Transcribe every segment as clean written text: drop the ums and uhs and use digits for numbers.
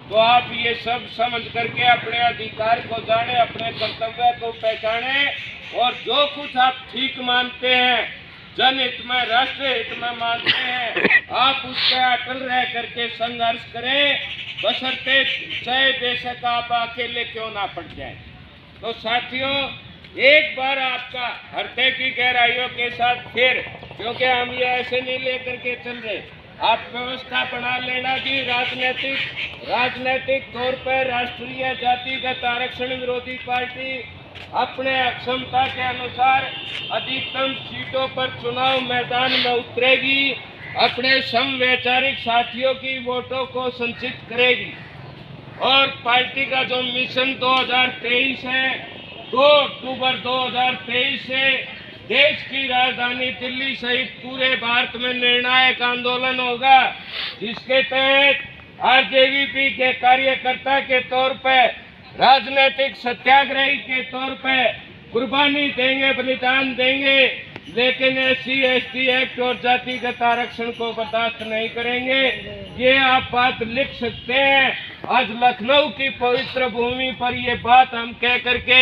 तो आप ये सब समझ करके अपने अधिकार को जाने, अपने कर्तव्य को पहचाने और जो कुछ आप ठीक मानते हैं, जनहित में, राष्ट्र हित में मानते हैं, आप उस पर अटल रह करके संघर्ष करें, बशर्ते चाहे बेशक आप अकेले क्यों ना पड़ जाए। तो साथियों, एक बार आपका हृदय की गहराइयों के साथ फिर, क्योंकि हम ये ऐसे नहीं लेकर के चल रहे, आप व्यवस्था बना लेना कि राजनीतिक तौर पर राष्ट्रीय जातिगत आरक्षण विरोधी पार्टी अपने क्षमता के अनुसार अधिकतम सीटों पर चुनाव मैदान में उतरेगी, अपने समवैचारिक साथियों की वोटों को संचित करेगी और पार्टी का जो मिशन 2023 है, 2 अक्टूबर 2023 से देश की राजधानी दिल्ली सहित पूरे भारत में निर्णायक आंदोलन होगा, जिसके तहत आरजेवीपी के कार्यकर्ता के तौर पर, राजनीतिक सत्याग्रही के तौर पर कुर्बानी देंगे, बलिदान देंगे, लेकिन SC ST एक्ट और जातिगत आरक्षण को बर्दाश्त नहीं करेंगे। ये आप बात लिख सकते हैं। आज लखनऊ की पवित्र भूमि पर ये बात हम कह करके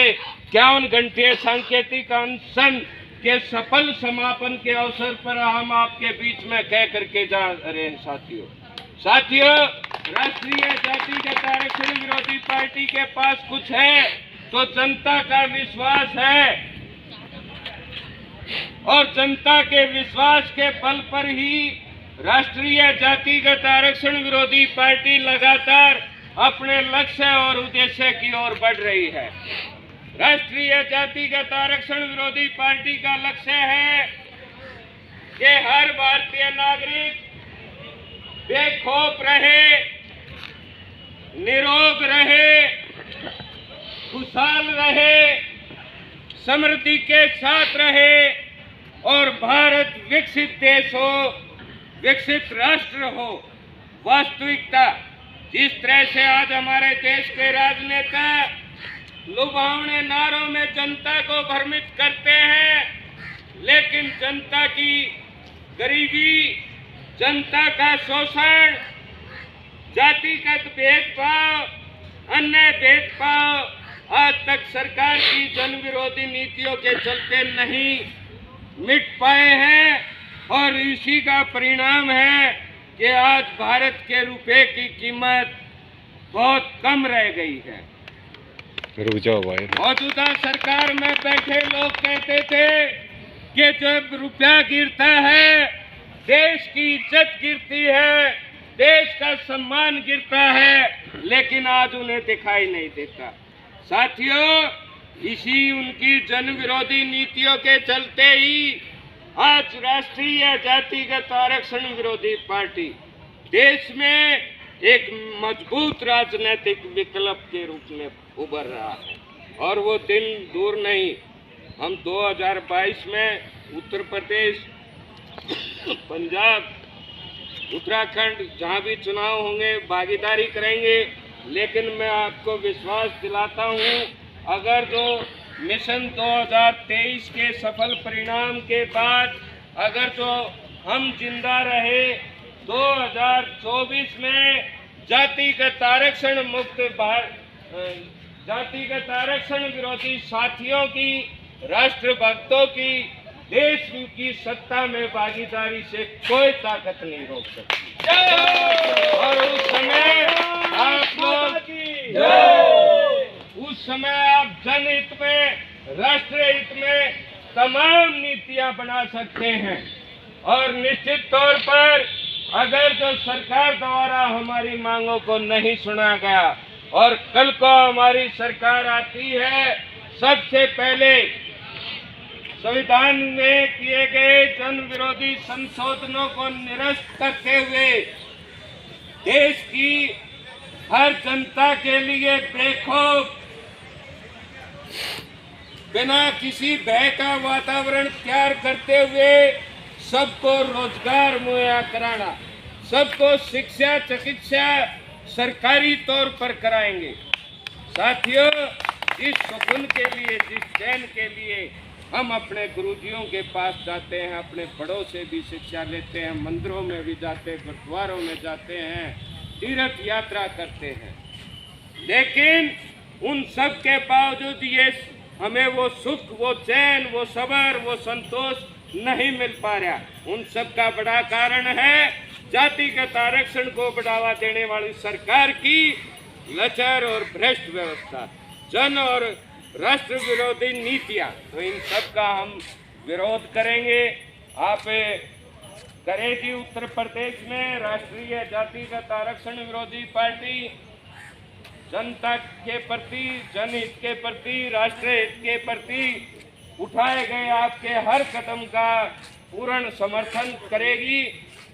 51 घंटे सांकेतिक अनशन के सफल समापन के अवसर पर हम आपके बीच में कह करके जा रहे हैं। साथियों, राष्ट्रीय जातिगत आरक्षण विरोधी पार्टी के पास कुछ है तो जनता का विश्वास है और जनता के विश्वास के बल पर ही राष्ट्रीय जातिगत आरक्षण विरोधी पार्टी लगातार अपने लक्ष्य और उद्देश्य की ओर बढ़ रही है। राष्ट्रीय जातिगत आरक्षण विरोधी पार्टी का लक्ष्य है कि हर भारतीय नागरिक बेखौफ रहे, निरोग रहे, खुशहाल रहे, समृद्धि के साथ रहे और भारत विकसित देश हो, विकसित राष्ट्र हो। वास्तविकता जिस तरह से आज हमारे देश के राजनेता लुभावने नारों में जनता को भ्रमित करते हैं, लेकिन जनता की गरीबी, जनता का शोषण, जातिगत भेदभाव, अन्य भेदभाव आज तक सरकार की जन विरोधी नीतियों के चलते नहीं मिट पाए हैं और इसी का परिणाम है कि आज भारत के रुपए की कीमत बहुत कम रह गई है। रुक जाओ भाई। मौजूदा सरकार में बैठे लोग कहते थे कि जब रुपया गिरता है देश की इज्जत गिरती है, देश का सम्मान गिरता है, लेकिन आज उन्हें दिखाई नहीं देता। साथियों, इसी उनकी जन विरोधी नीतियों के चलते ही आज राष्ट्रीय जातिगत आरक्षण विरोधी पार्टी देश में एक मजबूत राजनीतिक विकल्प के रूप में उभर रहा है और वो दिन दूर नहीं। हम 2022 में उत्तर प्रदेश, पंजाब, उत्तराखंड जहाँ भी चुनाव होंगे भागीदारी करेंगे, लेकिन मैं आपको विश्वास दिलाता हूँ, अगर जो मिशन 2023 के सफल परिणाम के बाद अगर जो हम जिंदा रहे 2024 में जातिगत आरक्षण मुक्त जातिगत आरक्षण विरोधी साथियों की, राष्ट्रभक्तों की, देश की सत्ता में भागीदारी से कोई ताकत नहीं रोक सकती। और उस समय आप लोग आप जनहित में, राष्ट्र हित में तमाम नीतियां बना सकते हैं और निश्चित तौर पर अगर जो सरकार द्वारा हमारी मांगों को नहीं सुना गया और कल को हमारी सरकार आती है, सबसे पहले संविधान में किए गए जन विरोधी संशोधनों को निरस्त करते हुए देश की हर जनता के लिए बेखौफ, बिना किसी भय का वातावरण तैयार करते हुए सबको रोजगार मुहैया कराना, सबको शिक्षा चिकित्सा सरकारी तौर पर कराएंगे। साथियों, इस सुकून के लिए, जिस चैन के लिए हम अपने गुरुजियों के पास जाते हैं, अपने बड़ों से भी शिक्षा लेते हैं, मंदिरों में भी जाते हैं, गुरुद्वारों में जाते हैं, तीर्थ यात्रा करते हैं, लेकिन उन सब के बावजूद ये हमें वो सुख, वो चैन, वो सबर, वो संतोष नहीं मिल पा रहा। उन सब का बड़ा कारण है जातिगत आरक्षण को बढ़ावा देने वाली सरकार की लचर और भ्रष्ट व्यवस्था, जन और राष्ट्र विरोधी नीतियां। तो इन सब का हम विरोध करेंगे। आप करेगी उत्तर प्रदेश में राष्ट्रीय जातिगत आरक्षण विरोधी पार्टी जनता के प्रति, जनहित के प्रति, राष्ट्र हित के प्रति उठाए गए आपके हर कदम का पूर्ण समर्थन करेगी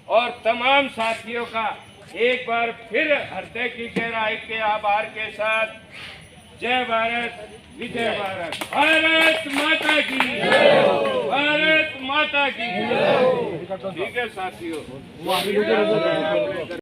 और तमाम साथियों का एक बार फिर हृदय की गहराई के आभार के साथ जय भारत, विजय भारत, भारत माता की, भारत माता की। ठीक है साथियों।